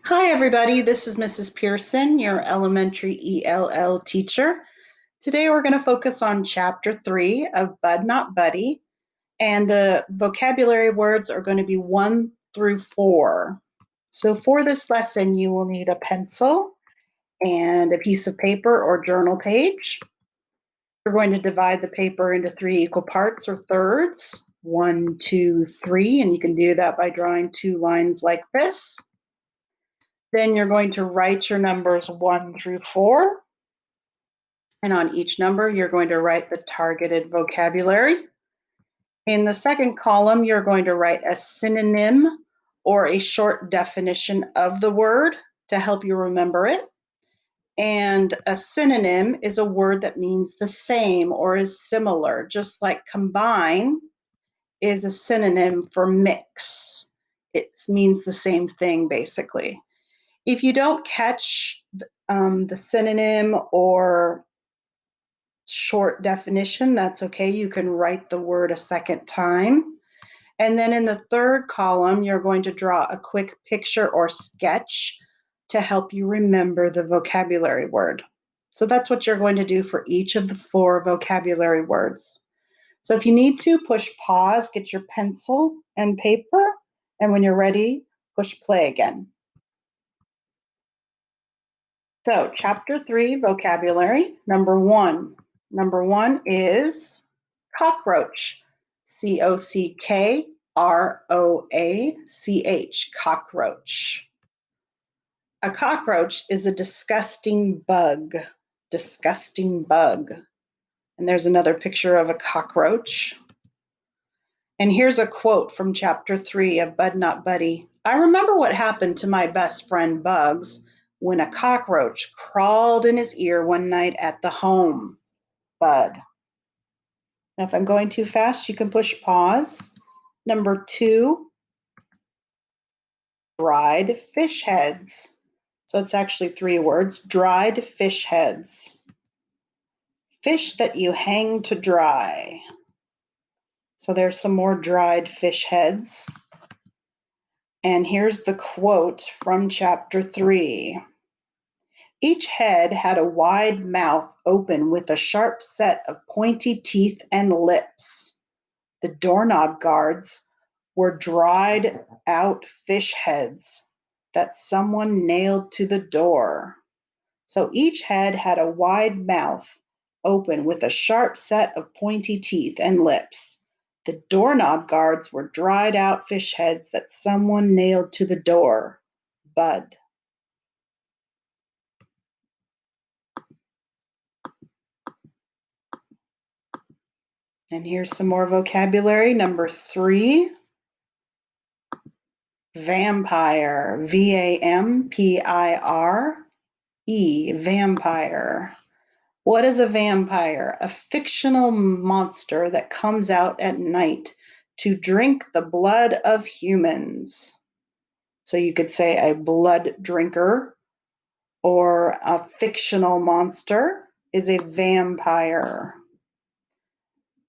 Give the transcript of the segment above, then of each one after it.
Hi everybody, this is Mrs. Pearson, your elementary ELL teacher. Today we're going to focus on chapter 3 of Bud Not Buddy, and the vocabulary words are going to be 1 through 4. So for this lesson you will need a pencil and a piece of paper or journal page. You're going to divide the paper into 3 equal parts or thirds, 1, 2, 3, and you can do that by drawing 2 lines like this. Then you're going to write your numbers 1 through 4. And on each number, you're going to write the targeted vocabulary. In the second column, you're going to write a synonym or a short definition of the word to help you remember it. And a synonym is a word that means the same or is similar, just like combine is a synonym for mix. It means the same thing, basically. If you don't catch the synonym or short definition, that's okay. You can write the word a second time. And then in the third column, you're going to draw a quick picture or sketch to help you remember the vocabulary word. So that's what you're going to do for each of the 4 vocabulary words. So if you need to, push pause, get your pencil and paper, and when you're ready, push play again. So, chapter 3, vocabulary, number 1. Number 1 is cockroach. C-O-C-K-R-O-A-C-H, cockroach. A cockroach is a disgusting bug. Disgusting bug. And there's another picture of a cockroach. And here's a quote from chapter 3 of Bud Not Buddy. I remember what happened to my best friend Bugs when a cockroach crawled in his ear one night at the home. Bud. Now, if I'm going too fast, you can push pause. Number 2, dried fish heads. So it's actually 3 words, dried fish heads. Fish that you hang to dry. So there's some more dried fish heads. And here's the quote from chapter 3. Each head had a wide mouth open with a sharp set of pointy teeth and lips. The doorknob guards were dried out fish heads that someone nailed to the door. So each head had a wide mouth open with a sharp set of pointy teeth and lips. The doorknob guards were dried out fish heads that someone nailed to the door. Bud. And here's some more vocabulary. Number 3, vampire. V-A-M-P-I-R-E, vampire. What is a vampire? A fictional monster that comes out at night to drink the blood of humans. So you could say a blood drinker, or a fictional monster is a vampire.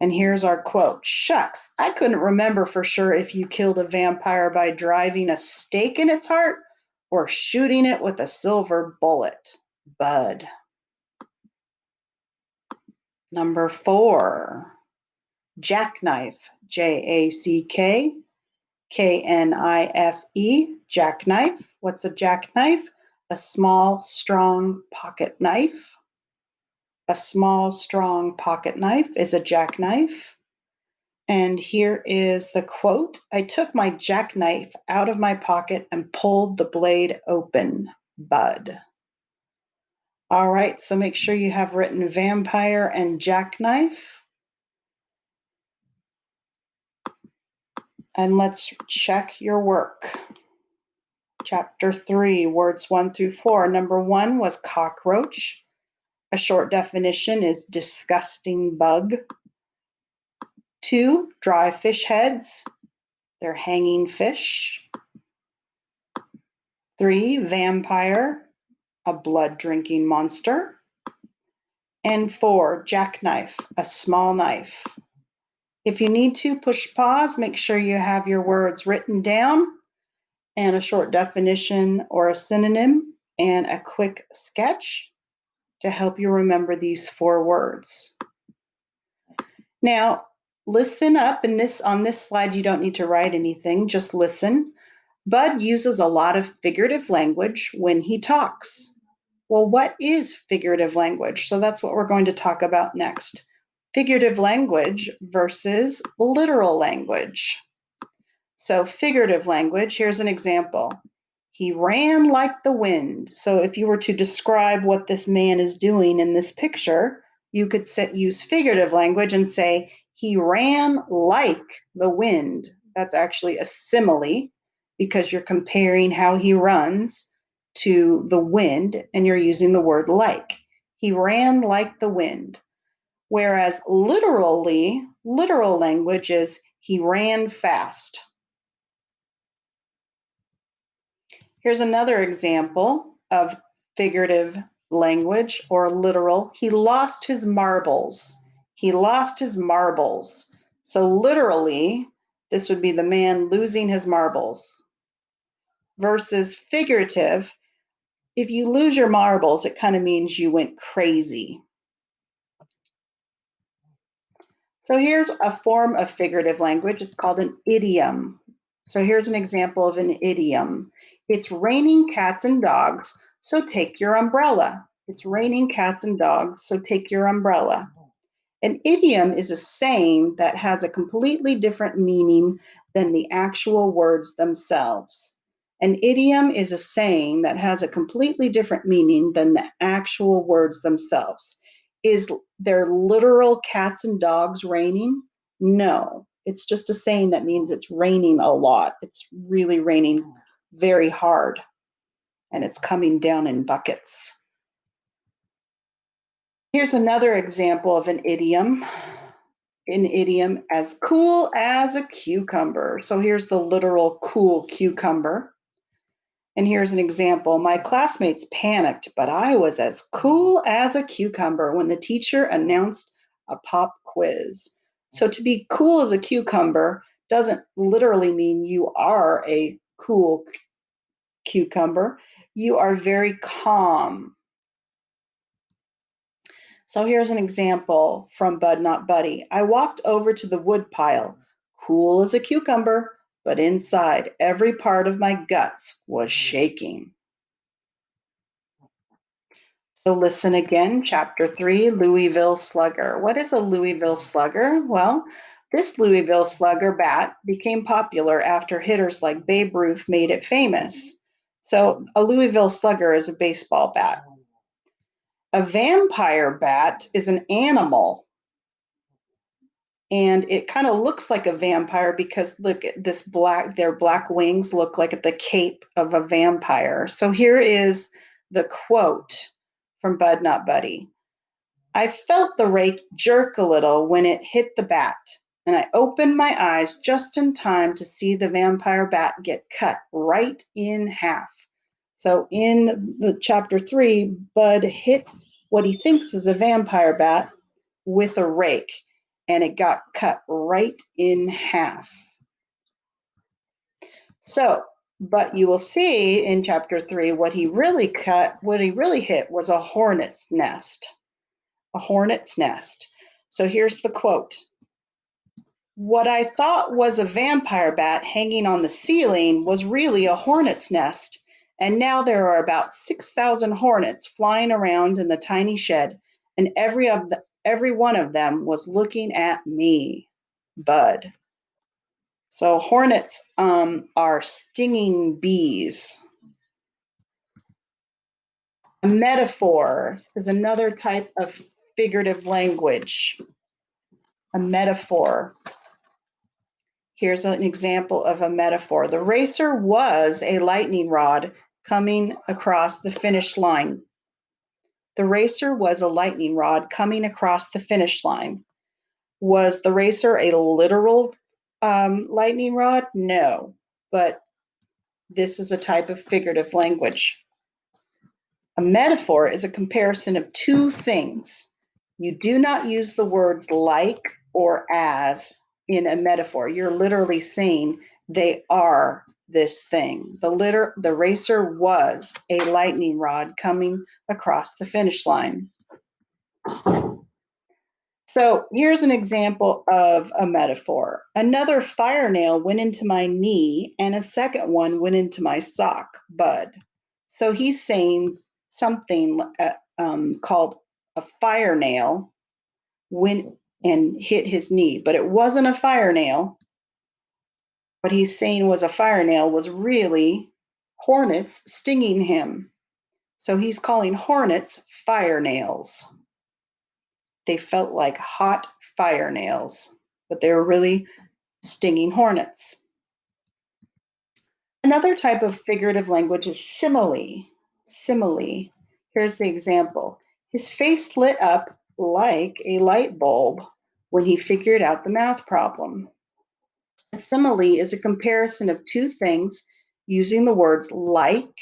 And here's our quote. Shucks, I couldn't remember for sure if you killed a vampire by driving a stake in its heart or shooting it with a silver bullet. Bud. Number 4, jackknife. J-A-C-K-K-N-I-F-E, jackknife. What's a jackknife? A small, strong pocket knife. A small, strong pocket knife is a jackknife. And here is the quote. I took my jackknife out of my pocket and pulled the blade open. Bud. All right, so make sure you have written vampire and jackknife. And let's check your work. Chapter 3, words 1 through 4. Number 1 was cockroach. A short definition is disgusting bug. 2, dry fish heads. They're hanging fish. 3, vampire, a blood-drinking monster. And 4, jackknife, a small knife. If you need to, push pause. Make sure you have your words written down. and a short definition or a synonym, and a quick sketch to help you remember these 4 words. Now, listen up, and on this slide you don't need to write anything, just listen. Bud uses a lot of figurative language when he talks. Well, what is figurative language? So that's what we're going to talk about next. Figurative language versus literal language. So figurative language, here's an example. He ran like the wind. So if you were to describe what this man is doing in this picture, you could use figurative language and say, he ran like the wind. That's actually a simile because you're comparing how he runs to the wind and you're using the word like. He ran like the wind. Whereas literal language is he ran fast. Here's another example of figurative language or literal. He lost his marbles. He lost his marbles. So literally, this would be the man losing his marbles. Versus figurative, if you lose your marbles, it kind of means you went crazy. So here's a form of figurative language. It's called an idiom. So here's an example of an idiom. It's raining cats and dogs, so take your umbrella. It's raining cats and dogs, so take your umbrella. An idiom is a saying that has a completely different meaning than the actual words themselves. An idiom is a saying that has a completely different meaning than the actual words themselves. Is there literal cats and dogs raining? No, it's just a saying that means it's raining a lot. It's really raining very hard, and it's coming down in buckets. Here's another example of an idiom. An idiom, as cool as a cucumber. So here's the literal cool cucumber. And here's an example. My classmates panicked, but I was as cool as a cucumber when the teacher announced a pop quiz. So to be cool as a cucumber doesn't literally mean you are a cool cucumber. You are very calm. So here's an example from Bud Not Buddy. I walked over to the wood pile, cool as a cucumber, but inside every part of my guts was shaking. So listen again, Chapter 3, Louisville Slugger. What is a Louisville Slugger? Well, this Louisville Slugger bat became popular after hitters like Babe Ruth made it famous. So a Louisville Slugger is a baseball bat. A vampire bat is an animal. And it kind of looks like a vampire because look at this their black wings look like the cape of a vampire. So here is the quote from Bud Not Buddy. I felt the rake jerk a little when it hit the bat, and I opened my eyes just in time to see the vampire bat get cut right in half. So in the chapter 3, Bud hits what he thinks is a vampire bat with a rake, and it got cut right in half. So, but you will see in chapter 3 what he really hit was a hornet's nest. A hornet's nest. So here's the quote. What I thought was a vampire bat hanging on the ceiling was really a hornet's nest. And now there are about 6,000 hornets flying around in the tiny shed, and every one of them was looking at me, Bud. So hornets are stinging bees. A metaphor is another type of figurative language. A metaphor. Here's an example of a metaphor. The racer was a lightning rod coming across the finish line. The racer was a lightning rod coming across the finish line. Was the racer a literal lightning rod? No, but this is a type of figurative language. A metaphor is a comparison of two things. You do not use the words like or as in a metaphor. You're literally saying they are this thing. The racer was a lightning rod coming across the finish line. So here's an example of a metaphor. Another fire nail went into my knee, and a second one went into my sock, Bud. So he's saying something called a fire nail went and hit his knee, but it wasn't a fire nail. What he's saying was a fire nail was really hornets stinging him. So he's calling hornets fire nails. They felt like hot fire nails, but they were really stinging hornets. Another type of figurative language is simile. Simile. Here's the example. His face lit up like a light bulb when he figured out the math problem. A simile is a comparison of two things using the words like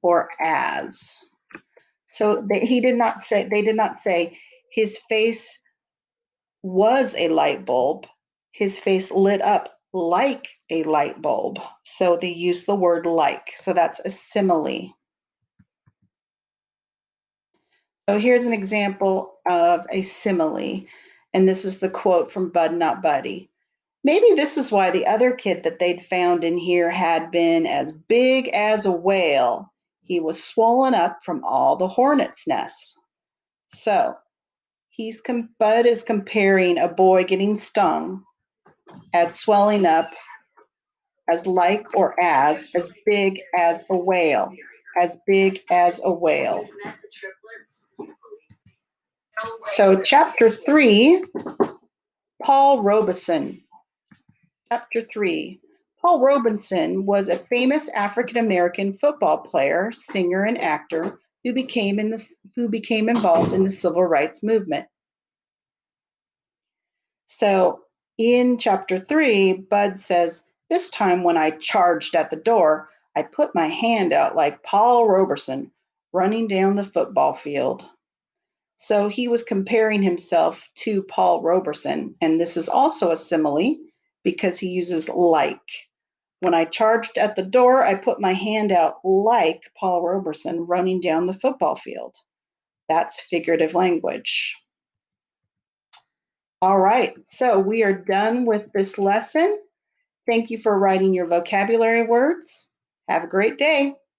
or as. So they did not say his face was a light bulb. His face lit up like a light bulb. So they use the word like. So that's a simile. So here's an example of a simile. And this is the quote from Bud Not Buddy. Maybe this is why the other kid that they'd found in here had been as big as a whale. He was swollen up from all the hornets' nests. So Bud is comparing a boy getting stung as swelling up as like or as big as a whale, as big as a whale. So chapter 3, Paul Robeson. Chapter 3. Paul Robeson was a famous African-American football player, singer, and actor who became involved in the civil rights movement. So in chapter 3, Bud says, this time when I charged at the door, I put my hand out like Paul Robeson running down the football field. So he was comparing himself to Paul Robeson, and this is also a simile because he uses like. When I charged at the door, I put my hand out like Paul Robeson running down the football field. That's figurative language. All right, so we are done with this lesson. Thank you for writing your vocabulary words. Have a great day.